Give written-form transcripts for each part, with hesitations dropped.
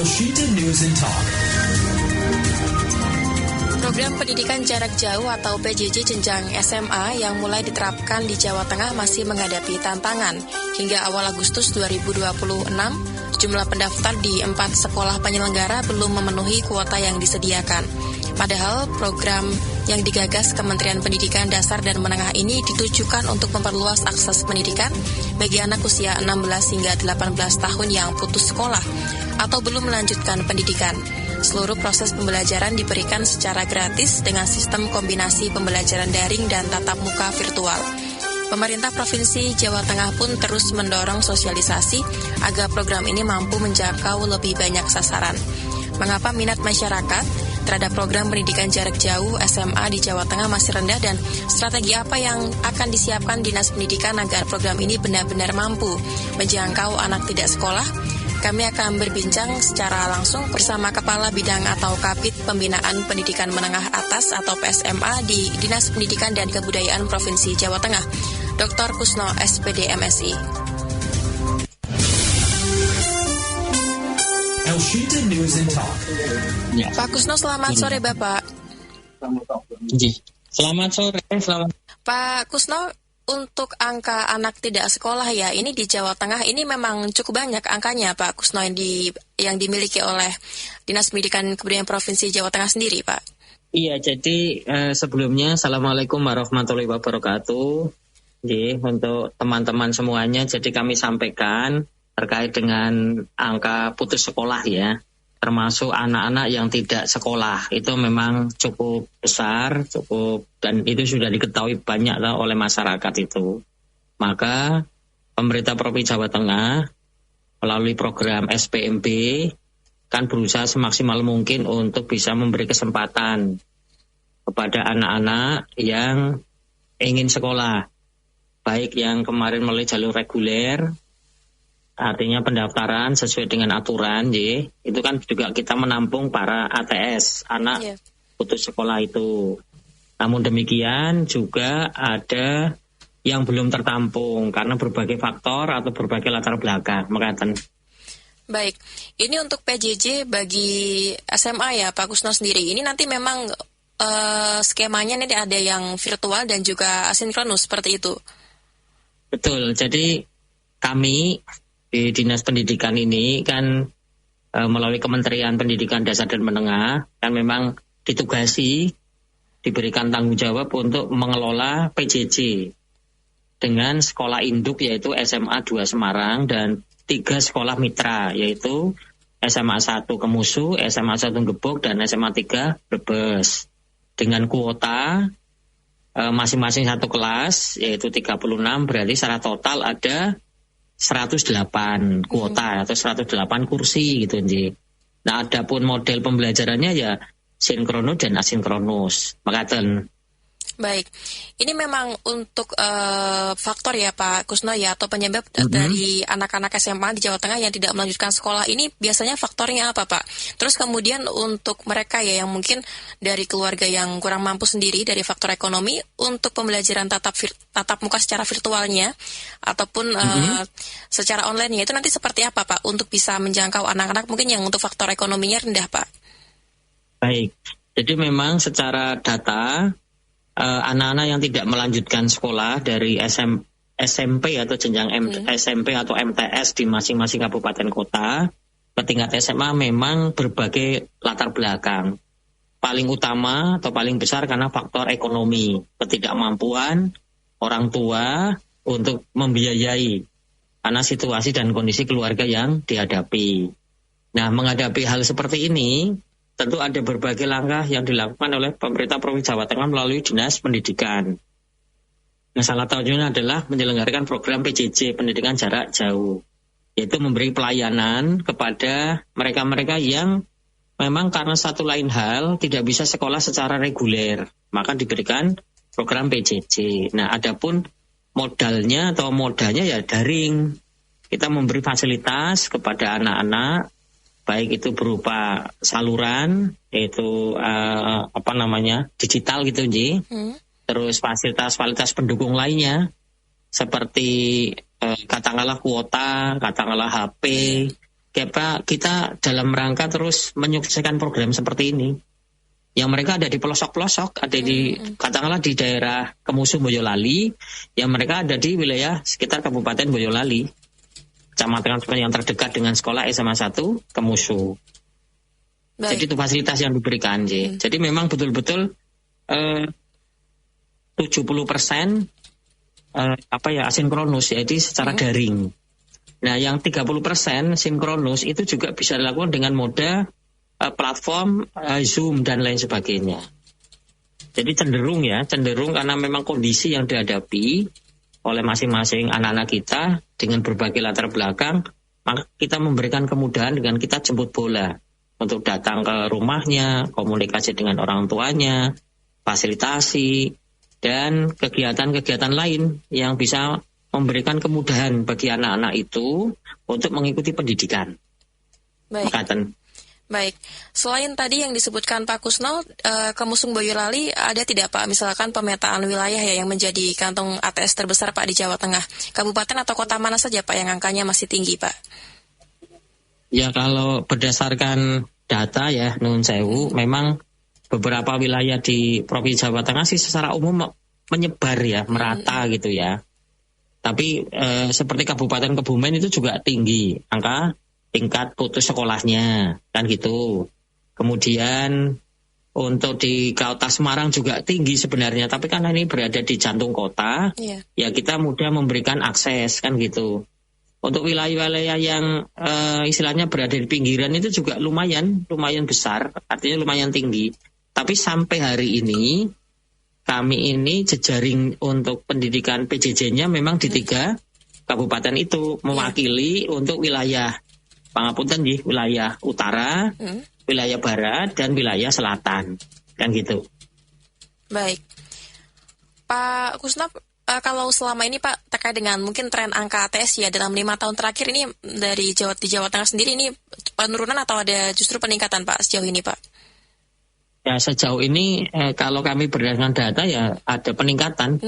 Elshita News and Talk. Program pendidikan jarak jauh atau PJJ jenjang SMA yang mulai diterapkan di Jawa Tengah masih menghadapi tantangan. Hingga awal Agustus 2026, jumlah pendaftar di 4 sekolah penyelenggara belum memenuhi kuota yang disediakan. Padahal program yang digagas Kementerian Pendidikan Dasar dan Menengah ini ditujukan untuk memperluas akses pendidikan bagi anak usia 16 hingga 18 tahun yang putus sekolah atau belum melanjutkan pendidikan. Seluruh proses pembelajaran diberikan secara gratis dengan sistem kombinasi pembelajaran daring dan tatap muka virtual. Pemerintah Provinsi Jawa Tengah pun terus mendorong sosialisasi agar program ini mampu menjangkau lebih banyak sasaran. Mengapa minat masyarakat terhadap program pendidikan jarak jauh SMA di Jawa Tengah masih rendah dan strategi apa yang akan disiapkan Dinas Pendidikan agar program ini benar-benar mampu menjangkau anak tidak sekolah? Kami akan berbincang secara langsung bersama Kepala Bidang atau Kabid Pembinaan Pendidikan Menengah Atas atau PSMA di Dinas Pendidikan dan Kebudayaan Provinsi Jawa Tengah, Dr. Kusno, SPD MSI. Elshita News and Talk. Pak Kusno, selamat sore Bapak. Selamat sore. Pak Kusno, untuk angka anak tidak sekolah ya, ini di Jawa Tengah ini memang cukup banyak angkanya Pak Kusno yang dimiliki oleh Dinas Pendidikan Kebudayaan Provinsi Jawa Tengah sendiri Pak. Iya, jadi sebelumnya Assalamualaikum warahmatullahi wabarakatuh. Untuk teman-teman semuanya, jadi kami sampaikan terkait dengan angka putus sekolah ya, termasuk anak-anak yang tidak sekolah, itu memang cukup besar, dan itu sudah diketahui banyak oleh masyarakat itu. Maka pemerintah Provinsi Jawa Tengah melalui program SPMB kan berusaha semaksimal mungkin untuk bisa memberi kesempatan kepada anak-anak yang ingin sekolah, baik yang kemarin melalui jalur reguler, artinya pendaftaran sesuai dengan aturan, itu kan juga kita menampung para ATS, anak putus sekolah itu. Namun demikian juga ada yang belum tertampung karena berbagai faktor atau berbagai latar belakang. Baik, ini untuk PJJ bagi SMA ya Pak Kusno sendiri. Ini nanti memang skemanya ini ada yang virtual dan juga asinkronus seperti itu. Betul, jadi kami di Dinas Pendidikan ini kan melalui Kementerian Pendidikan Dasar dan Menengah kan memang ditugasi, diberikan tanggung jawab untuk mengelola PJJ dengan sekolah induk yaitu SMA 2 Semarang dan 3 sekolah mitra yaitu SMA 1 Kemusu, SMA 1 Gebog dan SMA 3 Brebes dengan kuota masing-masing satu kelas yaitu 36, berarti secara total ada 108 kuota atau 108 kursi gitu. Nah, adapun model pembelajarannya ya sinkronus dan asinkronus. Baik, ini memang untuk faktor ya Pak Kusno ya, atau penyebab dari anak-anak SMA di Jawa Tengah yang tidak melanjutkan sekolah ini biasanya faktornya apa Pak? Terus kemudian untuk mereka ya yang mungkin dari keluarga yang kurang mampu sendiri dari faktor ekonomi, untuk pembelajaran tatap muka secara virtualnya ataupun secara online itu nanti seperti apa Pak untuk bisa menjangkau anak-anak mungkin yang untuk faktor ekonominya rendah Pak? Baik, jadi memang secara data anak-anak yang tidak melanjutkan sekolah dari SMP atau jenjang SMP atau MTS di masing-masing kabupaten kota ke tingkat SMA memang berbagai latar belakang. Paling utama atau paling besar karena faktor ekonomi, ketidakmampuan orang tua untuk membiayai karena situasi dan kondisi keluarga yang dihadapi. Nah, menghadapi hal seperti ini tentu ada berbagai langkah yang dilakukan oleh pemerintah Provinsi Jawa Tengah melalui Dinas Pendidikan. Nah, salah satunya adalah menyelenggarakan program PJJ pendidikan jarak jauh, yaitu memberi pelayanan kepada mereka-mereka yang memang karena satu lain hal tidak bisa sekolah secara reguler, maka diberikan program PJJ. Nah, adapun modalnya ya daring. Kita memberi fasilitas kepada anak-anak, baik itu berupa saluran, yaitu digital gitu, terus fasilitas pendukung lainnya, seperti katakanlah kuota, katakanlah HP, kita dalam rangka terus menyukseskan program seperti ini. Yang mereka ada di pelosok-pelosok, ada di katakanlah di daerah Kemusu Boyolali, yang mereka ada di wilayah sekitar Kabupaten Boyolali, kecamatan yang terdekat dengan sekolah SMA 1 Kemusu. Baik. Jadi itu fasilitas yang diberikan, Jadi memang betul-betul 70% asinkronus, jadi secara daring. Nah, yang 30% sinkronus itu juga bisa dilakukan dengan moda platform Zoom dan lain sebagainya. Jadi cenderung karena memang kondisi yang dihadapi oleh masing-masing anak-anak kita dengan berbagai latar belakang, maka kita memberikan kemudahan dengan kita jemput bola untuk datang ke rumahnya, komunikasi dengan orang tuanya, fasilitasi, dan kegiatan-kegiatan lain yang bisa memberikan kemudahan bagi anak-anak itu untuk mengikuti pendidikan. Baik. Baik, selain tadi yang disebutkan Pak Kusnal, Kemusung Boyolali ada tidak Pak, misalkan pemetaan wilayah yang menjadi kantong ATS terbesar Pak di Jawa Tengah? Kabupaten atau kota mana saja Pak yang angkanya masih tinggi Pak? Ya, kalau berdasarkan data ya, Nun Sewu, memang beberapa wilayah di Provinsi Jawa Tengah sih secara umum menyebar ya, merata gitu ya. Tapi seperti Kabupaten Kebumen itu juga tinggi angka tingkat putus sekolahnya, kan gitu. Kemudian untuk di Kota Semarang juga tinggi sebenarnya, tapi karena ini berada di jantung kota, ya kita mudah memberikan akses, kan gitu. Untuk wilayah-wilayah yang istilahnya berada di pinggiran itu juga lumayan besar, artinya lumayan tinggi. Tapi sampai hari ini, kami ini jejaring untuk pendidikan PJJ-nya memang di 3 kabupaten itu, mewakili untuk wilayah Pangapunten wilayah utara, wilayah barat, dan wilayah selatan, kan gitu. Baik, Pak Kusnal, kalau selama ini Pak terkait dengan mungkin tren angka ATS ya dalam 5 tahun terakhir ini di Jawa Tengah sendiri ini penurunan atau ada justru peningkatan Pak sejauh ini Pak? Ya, sejauh ini kalau kami berdasarkan data ya ada peningkatan.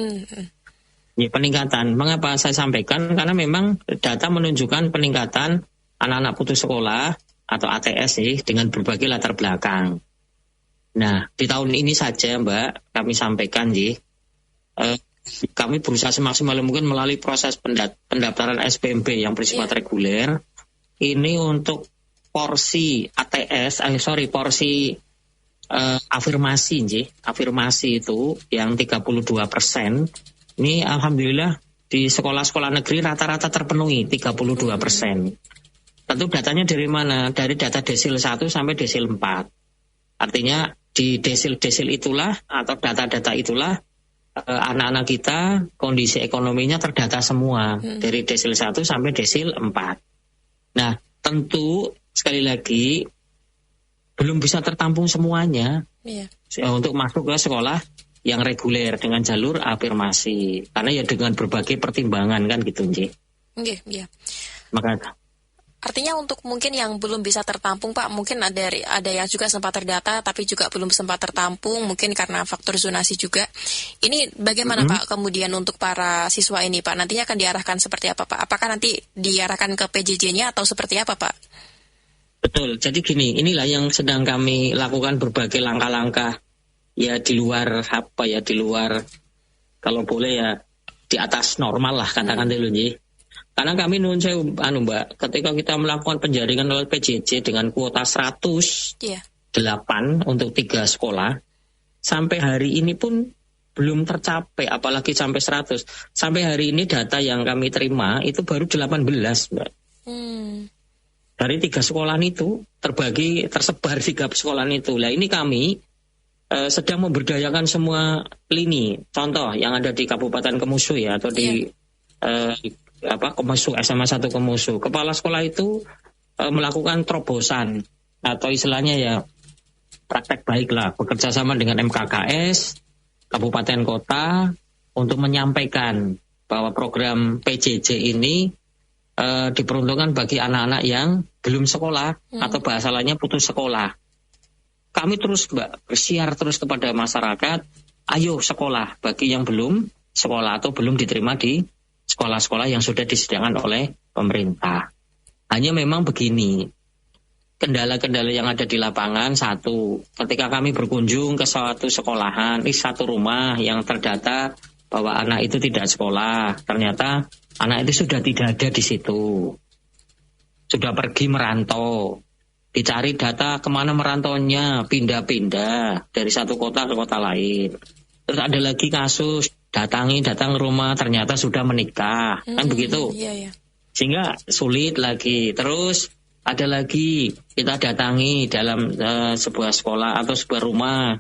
Ya, peningkatan. Mengapa saya sampaikan? Karena memang data menunjukkan peningkatan anak-anak putus sekolah atau ATS dengan berbagai latar belakang. Nah, di tahun ini saja Mbak, kami sampaikan kami berusaha semaksimal mungkin melalui proses pendaftaran SPMB yang bersifat reguler. Ini untuk porsi ATS, porsi afirmasi itu yang 32%. Ini alhamdulillah di sekolah-sekolah negeri rata-rata terpenuhi 32%. Tentu datanya dari mana? Dari data desil 1 sampai desil 4. Artinya di desil-desil itulah atau data-data itulah anak-anak kita kondisi ekonominya terdata semua dari desil 1 sampai desil 4. Nah, tentu sekali lagi belum bisa tertampung semuanya untuk masuk ke sekolah yang reguler dengan jalur afirmasi. Karena ya dengan berbagai pertimbangan kan gitu, Iya. Maka artinya untuk mungkin yang belum bisa tertampung Pak, mungkin ada yang juga sempat terdata tapi juga belum sempat tertampung mungkin karena faktor zonasi juga. Ini bagaimana Pak kemudian untuk para siswa ini Pak? Nantinya akan diarahkan seperti apa Pak? Apakah nanti diarahkan ke PJJ-nya atau seperti apa Pak? Betul, jadi gini, inilah yang sedang kami lakukan berbagai langkah-langkah ya di luar kalau boleh ya di atas normal lah katakan dulu Karena kami Mbak, ketika kita melakukan penjaringan oleh PJJ dengan kuota 108 untuk 3 sekolah, sampai hari ini pun belum tercapai, apalagi sampai 100. Sampai hari ini data yang kami terima itu baru 18, Mbak. Dari 3 sekolah itu tersebar 3 sekolah itu. Nah ini kami sedang memberdayakan semua lini. Contoh yang ada di Kabupaten Kemusu ya, atau di Kemusu, SMA 1 Kemusu. Kepala sekolah itu melakukan terobosan atau istilahnya ya praktek baik lah, bekerja sama dengan MKKS, kabupaten kota untuk menyampaikan bahwa program PJJ ini diperuntukkan bagi anak-anak yang belum sekolah atau bahasa lainnya putus sekolah. Kami terus bersiar terus kepada masyarakat, ayo sekolah bagi yang belum sekolah atau belum diterima di sekolah-sekolah yang sudah disediakan oleh pemerintah. Hanya memang begini, kendala-kendala yang ada di lapangan, satu, ketika kami berkunjung ke suatu sekolahan, satu rumah yang terdata bahwa anak itu tidak sekolah, ternyata anak itu sudah tidak ada di situ, sudah pergi merantau. Dicari data kemana merantaunya, pindah-pindah dari satu kota ke kota lain. Terus ada lagi kasus, datang rumah ternyata sudah menikah, kan begitu. Iya. Sehingga sulit lagi. Terus ada lagi, kita datangi dalam sebuah sekolah atau sebuah rumah,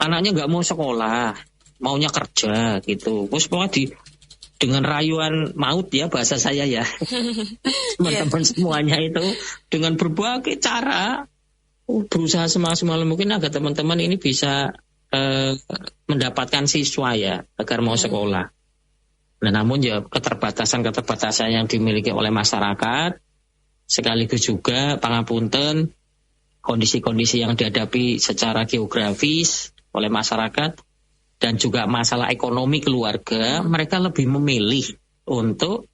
anaknya nggak mau sekolah, maunya kerja gitu. Terus pokoknya dengan rayuan maut ya bahasa saya ya, teman-teman semuanya itu dengan berbagai cara berusaha semaksimal mungkin agar teman-teman ini bisa mendapatkan siswa ya agar mau sekolah. Nah, namun ya keterbatasan yang dimiliki oleh masyarakat, sekaligus juga pangapunten kondisi-kondisi yang dihadapi secara geografis oleh masyarakat dan juga masalah ekonomi keluarga, mereka lebih memilih untuk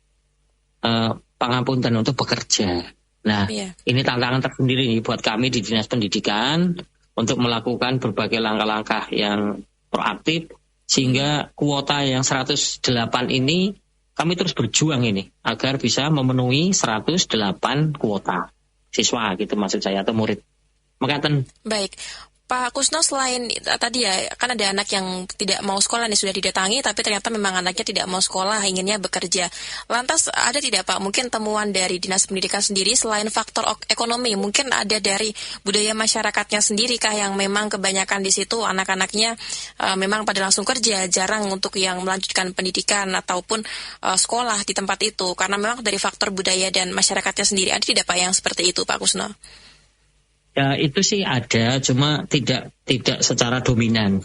pangapunten untuk bekerja. Nah, ini tantangan tersendiri nih buat kami di Dinas Pendidikan untuk melakukan berbagai langkah-langkah yang proaktif sehingga kuota yang 108 ini kami terus berjuang ini agar bisa memenuhi 108 kuota siswa gitu maksud saya atau murid. Makaten. Baik. Pak Kusno, selain tadi ya, kan ada anak yang tidak mau sekolah nih, sudah didatangi, tapi ternyata memang anaknya tidak mau sekolah, inginnya bekerja. Lantas ada tidak Pak, mungkin temuan dari Dinas Pendidikan sendiri selain faktor ekonomi, mungkin ada dari budaya masyarakatnya sendiri kah yang memang kebanyakan di situ anak-anaknya memang pada langsung kerja, jarang untuk yang melanjutkan pendidikan ataupun sekolah di tempat itu, karena memang dari faktor budaya dan masyarakatnya sendiri. Ada tidak Pak yang seperti itu Pak Kusno? Ya itu sih ada, cuma tidak secara dominan.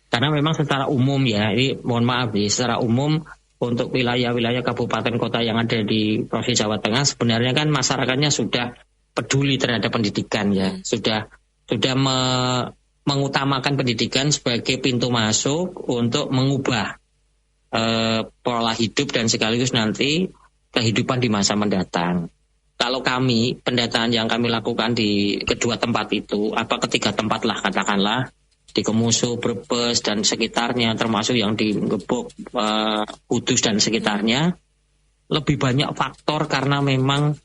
Karena memang secara umum ya, ini mohon maaf nih, secara umum untuk wilayah-wilayah kabupaten kota yang ada di Provinsi Jawa Tengah sebenarnya kan masyarakatnya sudah peduli terhadap pendidikan ya, sudah mengutamakan pendidikan sebagai pintu masuk untuk mengubah pola hidup dan sekaligus nanti kehidupan di masa mendatang. Kalau kami, pendataan yang kami lakukan di kedua tempat itu, ketiga tempat lah katakanlah, di Kemusu, Brebes, dan sekitarnya, termasuk yang di Gebok, Kudus, dan sekitarnya, lebih banyak faktor karena memang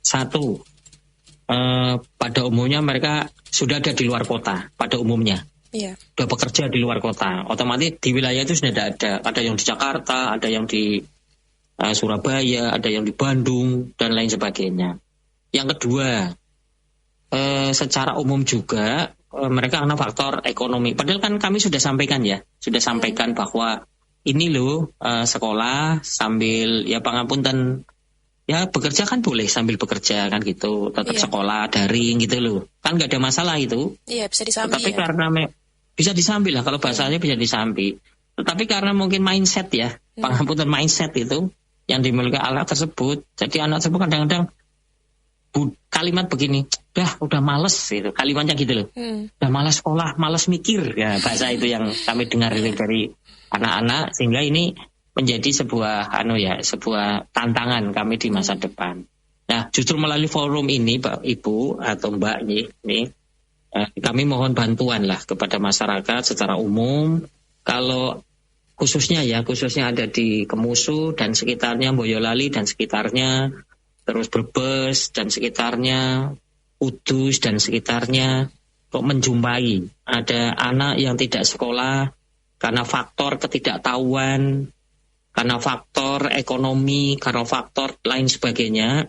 satu, pada umumnya mereka sudah ada di luar kota, pada umumnya. Sudah bekerja di luar kota, otomatis di wilayah itu sudah ada yang di Jakarta, ada yang di Surabaya, ada yang di Bandung dan lain sebagainya. Yang kedua, secara umum juga mereka karena faktor ekonomi. Padahal kan kami sudah sampaikan bahwa ini loh sekolah sambil ya pangapunten ya bekerja kan boleh sambil bekerja kan gitu, tetap sekolah daring gitu loh. Kan nggak ada masalah itu. Iya, bisa disambi. Tapi karena bisa disambi lah kalau bahasanya bisa disambi. Tetapi karena mungkin mindset ya, pangapunten mindset itu yang dimiliki anak tersebut, jadi anak tersebut kadang-kadang kalimat begini, udah males gitu, kalimatnya gitu loh, udah malas sekolah, malas mikir ya, bahasa itu yang kami dengar dari anak-anak, sehingga ini menjadi sebuah sebuah tantangan kami di masa depan. Nah, justru melalui forum ini, Pak Ibu atau Mbak ini, kami mohon bantuan lah kepada masyarakat secara umum, kalau khususnya ada di Kemusu dan sekitarnya, Boyolali dan sekitarnya, terus Brebes dan sekitarnya, Kudus dan sekitarnya, kok menjumpai ada anak yang tidak sekolah karena faktor ketidaktahuan, karena faktor ekonomi, karena faktor lain sebagainya,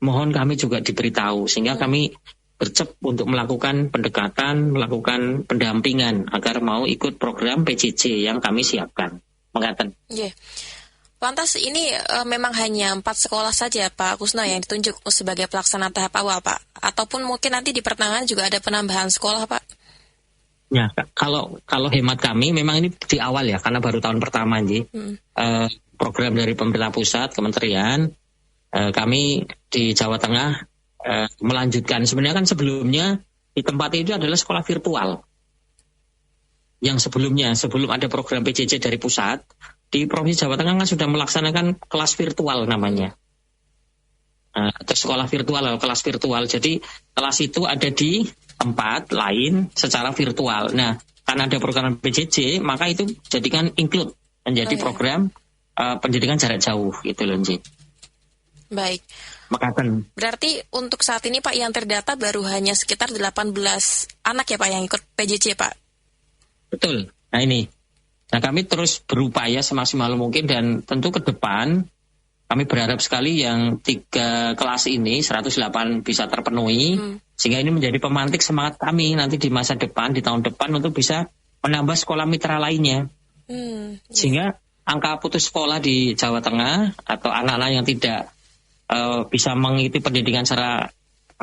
mohon kami juga diberitahu sehingga kami bercep untuk melakukan pendekatan, melakukan pendampingan agar mau ikut program PJJ yang kami siapkan. Mengatakan. Lantas ini memang hanya 4 sekolah saja Pak Kusno yang ditunjuk sebagai pelaksana tahap awal Pak? Ataupun mungkin nanti di pertengahan juga ada penambahan sekolah Pak? Ya, kalau hemat kami memang ini di awal ya, karena baru tahun pertama program dari pemerintah pusat, kementerian, kami di Jawa Tengah melanjutkan. Sebenarnya kan sebelumnya di tempat itu adalah sekolah virtual. Yang sebelum ada program PJJ dari pusat, di Provinsi Jawa Tengah kan sudah melaksanakan kelas virtual namanya. atau sekolah virtual atau kelas virtual. Jadi kelas itu ada di tempat lain secara virtual. Nah, karena ada program PJJ, maka itu jadikan include menjadi program pendidikan jarak jauh gitu loh, Nji. Baik. Makaten. Berarti untuk saat ini Pak yang terdata baru hanya sekitar 18 anak ya Pak yang ikut PJJ Pak? Betul. Nah ini. Nah kami terus berupaya semaksimal mungkin dan tentu ke depan kami berharap sekali yang 3 kelas ini 108 bisa terpenuhi sehingga ini menjadi pemantik semangat kami nanti di masa depan, di tahun depan untuk bisa menambah sekolah mitra lainnya. Sehingga angka putus sekolah di Jawa Tengah atau anak-anak yang tidak bisa mengikuti pendidikan secara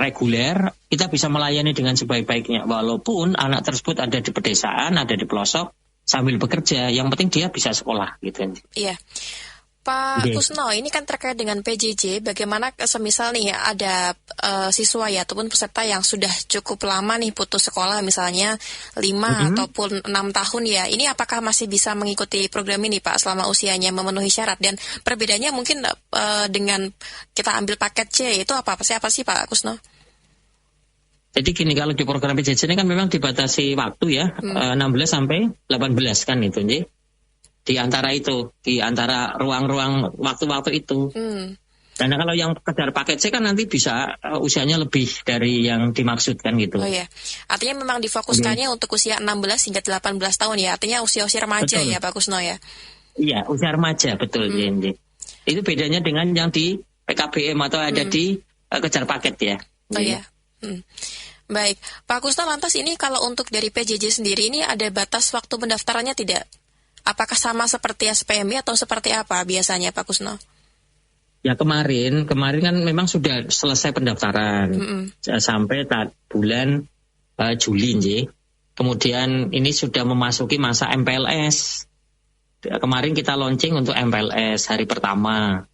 reguler, kita bisa melayani dengan sebaik-baiknya. Walaupun anak tersebut ada di pedesaan, ada di pelosok, sambil bekerja, yang penting dia bisa sekolah gitu. Iya. Pak Kusno, ini kan terkait dengan PJJ, bagaimana semisal nih ada siswa ya ataupun peserta yang sudah cukup lama nih putus sekolah misalnya 5 ataupun 6 tahun ya, ini apakah masih bisa mengikuti program ini Pak selama usianya memenuhi syarat? Dan perbedaannya mungkin dengan kita ambil paket C itu apa sih Pak Kusno? Jadi gini, kalau di program PJJ ini kan memang dibatasi waktu ya, 16 sampai 18 kan itu Nji. Di antara ruang-ruang waktu-waktu itu. Karena kalau yang kejar paket C kan nanti bisa usianya lebih dari yang dimaksudkan gitu. Oh ya, artinya memang difokuskannya untuk usia 16 hingga 18 tahun ya, artinya usia-usia remaja ya Pak Kusno ya? Iya, usia remaja, betul. Itu bedanya dengan yang di PKBM atau ada di kejar paket ya. Oh ya. Baik, Pak Kusno, lantas ini kalau untuk dari PJJ sendiri ini ada batas waktu pendaftarannya tidak? Apakah sama seperti SPMI atau seperti apa biasanya Pak Kusno? Ya kemarin kan memang sudah selesai pendaftaran sampai bulan Juli, Nji. Kemudian ini sudah memasuki masa MPLS. Kemarin kita launching untuk MPLS hari pertama,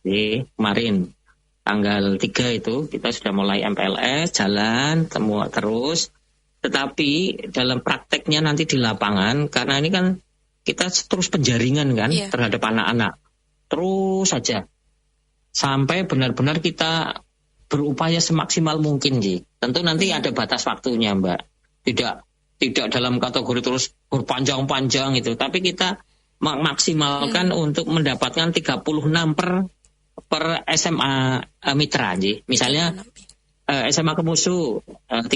kemarin tanggal 3 itu kita sudah mulai MPLS, jalan terus. Tetapi dalam prakteknya nanti di lapangan, karena ini kan kita terus penjaringan kan terhadap anak-anak. Terus saja. Sampai benar-benar kita berupaya semaksimal mungkin, Ji. Tentu nanti ada batas waktunya, Mbak. Tidak dalam kategori terus berpanjang-panjang itu. Tapi kita maksimalkan untuk mendapatkan 36 per SMA mitra, Ji. Misalnya SMA Kemusu 35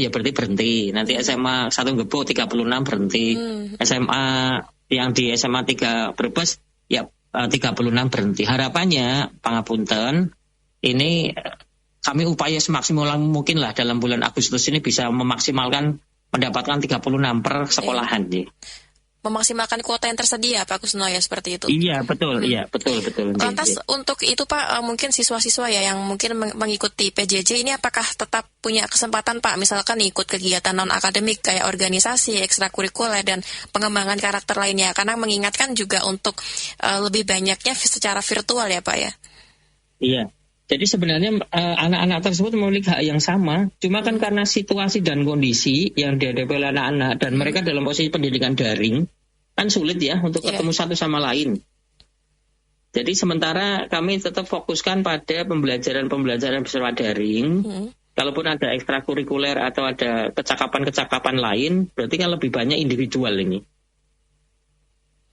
ya berarti berhenti. Nanti SMA 1 Gebo 36 berhenti. SMA yang di SMA 3 Brebes ya 36 berhenti. Harapannya pangapunten ini kami upaya semaksimal mungkin lah dalam bulan Agustus ini bisa memaksimalkan mendapatkan 36 per sekolahan. Memaksimalkan kuota yang tersedia Pak Kusno ya seperti itu. Iya betul, betul. Lantas untuk itu Pak, mungkin siswa-siswa ya yang mungkin mengikuti PJJ ini apakah tetap punya kesempatan Pak, misalkan ikut kegiatan non akademik kayak organisasi, ekstrakurikuler dan pengembangan karakter lainnya, karena mengingatkan juga untuk lebih banyaknya secara virtual ya Pak ya. Iya. Jadi sebenarnya anak-anak tersebut memiliki hak yang sama, cuma kan karena situasi dan kondisi yang dihadapi oleh anak-anak dan mereka dalam posisi pendidikan daring, kan sulit ya untuk ketemu satu sama lain. Jadi sementara kami tetap fokuskan pada pembelajaran bersama daring. Kalaupun ada ekstrakurikuler atau ada kecakapan-kecakapan lain, berarti kan lebih banyak individual ini.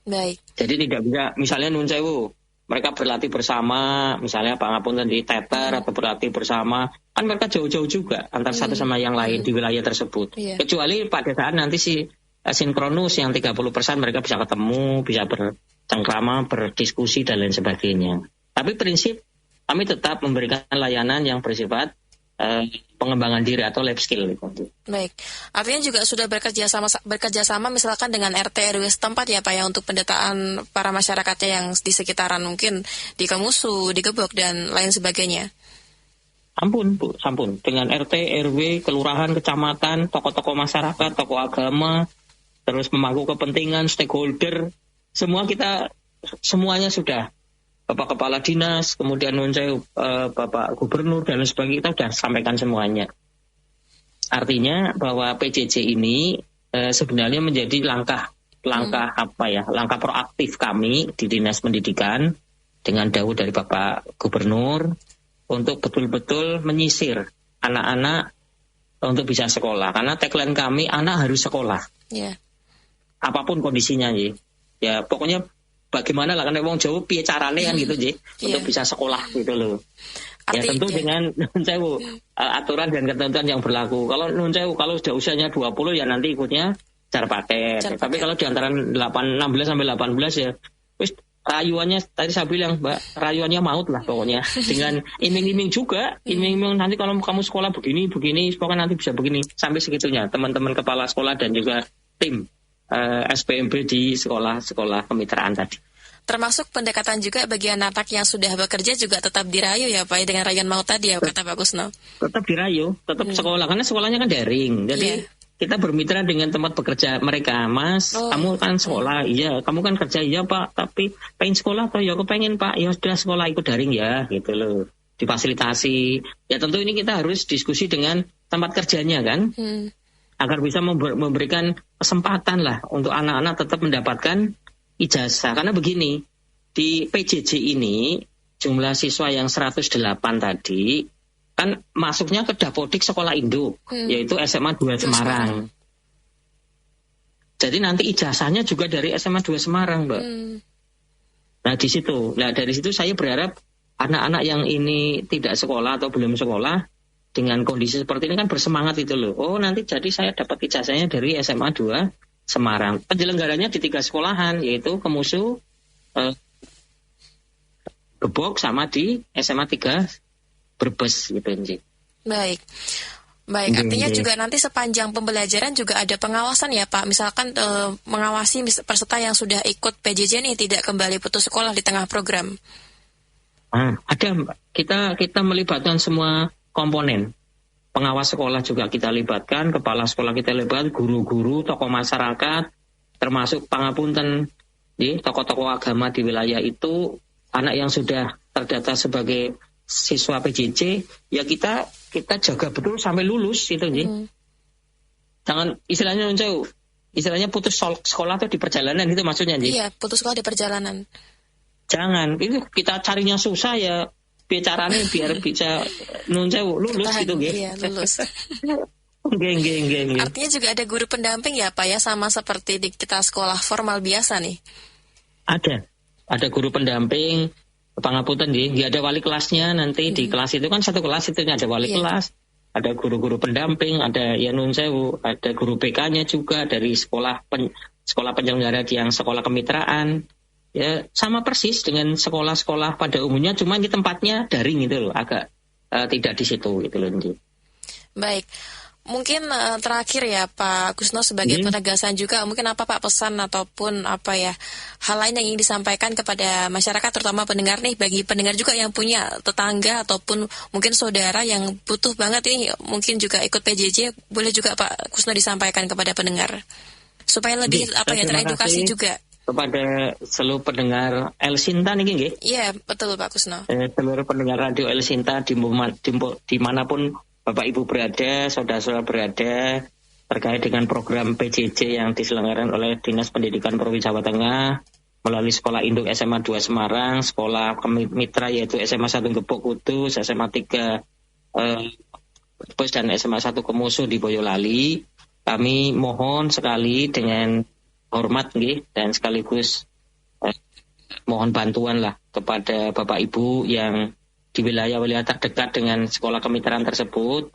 Baik. Jadi tidak bisa, misalnya Nun Sewu, mereka berlatih bersama, misalnya Pak Ngapunten di Teter atau berlatih bersama, kan mereka jauh-jauh juga antar satu sama yang lain di wilayah tersebut. Kecuali pada saat nanti sinkronus yang 30% mereka bisa ketemu, bisa bercengkrama, berdiskusi dan lain sebagainya. Tapi prinsip kami tetap memberikan layanan yang bersifat pengembangan diri atau life skill. Baik, artinya juga sudah bekerja sama misalkan dengan RT RW setempat ya Pak ya untuk pendataan para masyarakatnya yang di sekitaran mungkin di Kemusu, di Gebok dan lain sebagainya. Ampun Bu, ampun. Dengan RT RW, kelurahan, kecamatan, tokoh-tokoh masyarakat, tokoh agama, terus pemangku kepentingan, stakeholder, semuanya sudah. Bapak Kepala Dinas, kemudian Bapak Gubernur dan lain sebagainya, kita sudah sampaikan semuanya. Artinya bahwa PJJ ini sebenarnya menjadi langkah proaktif kami di Dinas Pendidikan dengan dawuh dari Bapak Gubernur untuk betul-betul menyisir anak-anak untuk bisa sekolah. Karena tagline kami, anak harus sekolah. Yeah. Apapun kondisinya, Ji. Ya pokoknya bagaimana lah, karena wong Jawa piye carane kan gitu, Ji, untuk bisa sekolah gitu loh. Ya tentu dengan aturan dan ketentuan yang berlaku. Kalau kalau sudah usianya 20 ya nanti ikutnya cara paket. Tapi kalau di antara 16 sampai 18 ya wis rayuannya, tadi saya bilang Mbak, rayuannya maut lah pokoknya. Dengan iming-iming juga, iming-iming nanti kalau kamu sekolah begini, pokoknya nanti bisa begini. Sampai segitunya teman-teman kepala sekolah dan juga tim SPMB di sekolah-sekolah kemitraan tadi. Termasuk pendekatan juga bagi anak-anak yang sudah bekerja juga tetap dirayu ya Pak, dengan rayuan maut tadi ya kata Pak Kusno. Tetap dirayu, tetap sekolah, karena sekolahnya kan daring. Jadi kita bermitra dengan tempat bekerja mereka. Mas, kamu kan sekolah, iya. Kamu kan kerja, iya Pak. Tapi pengen sekolah atau ya aku pengen Pak. Ya sudah sekolah ikut daring ya, gitu loh. Difasilitasi. Ya tentu ini kita harus diskusi dengan tempat kerjanya kan. Agar bisa memberikan kesempatan lah untuk anak-anak tetap mendapatkan ijazah. Karena begini, di PJJ ini jumlah siswa yang 108 tadi kan masuknya ke Dapodik Sekolah Induk, yaitu SMA 2 Semarang. Jadi nanti ijazahnya juga dari SMA 2 Semarang, Mbak. Nah di situ, dari situ saya berharap anak-anak yang ini tidak sekolah atau belum sekolah dengan kondisi seperti ini kan bersemangat itu loh. Oh nanti jadi saya dapat ijazahnya dari SMA 2 Semarang. Penyelenggaranya di 3 sekolahan, yaitu Kemusu, Gebok, sama di SMA 3 Brebes gitu. Baik, artinya juga nanti sepanjang pembelajaran juga ada pengawasan ya Pak. Misalkan mengawasi peserta yang sudah ikut PJJ ini tidak kembali putus sekolah di tengah program. Ada, kita melibatkan semua komponen. Pengawas sekolah juga kita libatkan, kepala sekolah kita libatkan, guru-guru, tokoh masyarakat, termasuk pangapunten, tokoh-tokoh agama di wilayah itu, anak yang sudah terdata sebagai siswa PJJ, ya kita jaga betul sampai lulus itu, Jangan istilahnya putus sekolah atau di perjalanan gitu maksudnya, Iya, putus sekolah di perjalanan. Jangan, itu kita carinya susah ya. Bicaranya biar bisa lulus gitu Iya, lulus. Artinya juga ada guru pendamping ya Pak ya, sama seperti di kita sekolah formal biasa nih. Ada guru pendamping, pangapunten nggih, ada wali kelasnya nanti di kelas itu kan satu kelas itu ada wali kelas, ada guru-guru pendamping, ada ada guru BK-nya juga dari sekolah penyelenggara yang sekolah kemitraan. Ya sama persis dengan sekolah-sekolah pada umumnya, cuma di tempatnya daring gitu loh, agak tidak di situ gitu loh. Baik, mungkin terakhir ya Pak Kusno sebagai penegasan juga, mungkin apa Pak pesan ataupun apa ya hal lain yang ingin disampaikan kepada masyarakat, terutama pendengar nih, bagi pendengar juga yang punya tetangga ataupun mungkin saudara yang butuh banget ini mungkin juga ikut PJJ, boleh juga Pak Kusno disampaikan kepada pendengar supaya lebih teredukasi juga. Kepada seluruh pendengar El Sinta nih nggih. Iya, betul Pak Kusno. Seluruh pendengar radio El Sinta dimanapun Bapak Ibu berada, saudara-saudara berada, terkait dengan program PJJ yang diselenggarakan oleh Dinas Pendidikan Provinsi Jawa Tengah melalui Sekolah Induk SMA 2 Semarang, Sekolah Mitra yaitu SMA 1 Gebok Kudus, SMA 3 Brebes dan SMA 1 Kemusu di Boyolali. Kami mohon sekali dengan hormat dan sekaligus mohon bantuan lah kepada Bapak Ibu yang di wilayah-wilayah terdekat dengan sekolah kemitraan tersebut.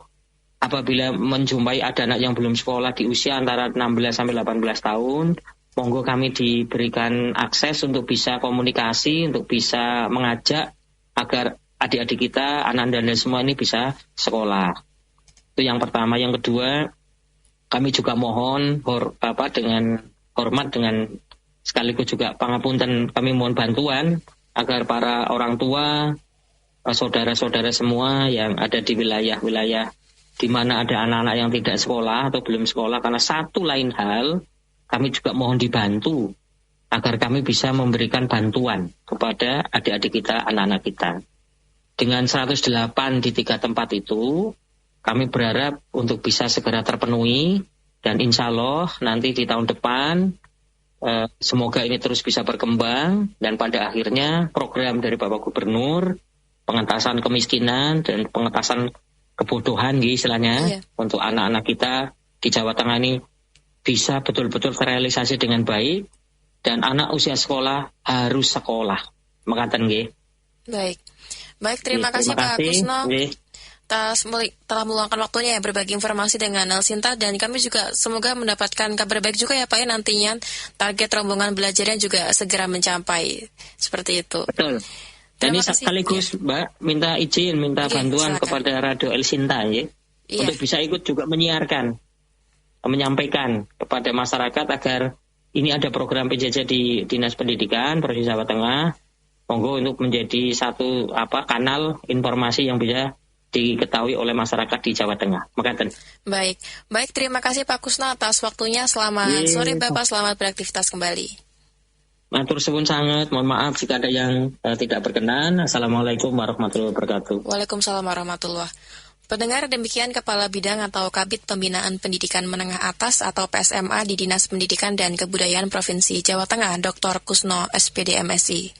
Apabila menjumpai ada anak yang belum sekolah di usia antara 16 sampai 18 tahun, monggo kami diberikan akses untuk bisa komunikasi, untuk bisa mengajak agar adik-adik kita, anak-anak semua ini bisa sekolah. Itu yang pertama. Yang kedua, kami juga mohon dengan hormat dengan sekaligus juga pangapunten, kami mohon bantuan agar para orang tua, saudara-saudara semua yang ada di wilayah-wilayah di mana ada anak-anak yang tidak sekolah atau belum sekolah, karena satu lain hal kami juga mohon dibantu agar kami bisa memberikan bantuan kepada adik-adik kita, anak-anak kita. Dengan 108 di 3 tempat itu, kami berharap untuk bisa segera terpenuhi. Dan insya Allah nanti di tahun depan semoga ini terus bisa berkembang dan pada akhirnya program dari Bapak Gubernur pengentasan kemiskinan dan pengentasan kebodohan istilahnya untuk anak-anak kita di Jawa Tengah ini bisa betul-betul terrealisasi dengan baik, dan anak usia sekolah harus sekolah. Mengatakan nggih. Baik, terima kasih Pak Kusno. Telah meluangkan waktunya ya berbagi informasi dengan Sinta, dan kami juga semoga mendapatkan kabar baik juga ya Pak ya, nantinya target rombongan belajarnya juga segera mencapai seperti itu. Betul. Dan ini sekaligus Mbak minta bantuan kepada Radio El Sinta ya, untuk bisa ikut juga menyampaikan kepada masyarakat agar ini ada program PJJ di Dinas Pendidikan Provinsi Jawa Tengah. Monggo untuk menjadi satu kanal informasi yang bisa diketahui oleh masyarakat di Jawa Tengah. Makaten. Baik, terima kasih Pak Kusno atas waktunya. Selamat sore Bapak, selamat beraktivitas kembali. Matur suwun sangat, mohon maaf jika ada yang tidak berkenan. Assalamualaikum warahmatullahi wabarakatuh. Waalaikumsalam warahmatullahi wabarakatuh. Pendengar, demikian Kepala Bidang atau Kabid Pembinaan Pendidikan Menengah Atas atau PSMA di Dinas Pendidikan dan Kebudayaan Provinsi Jawa Tengah, Dr. Kusno, SPD MSI.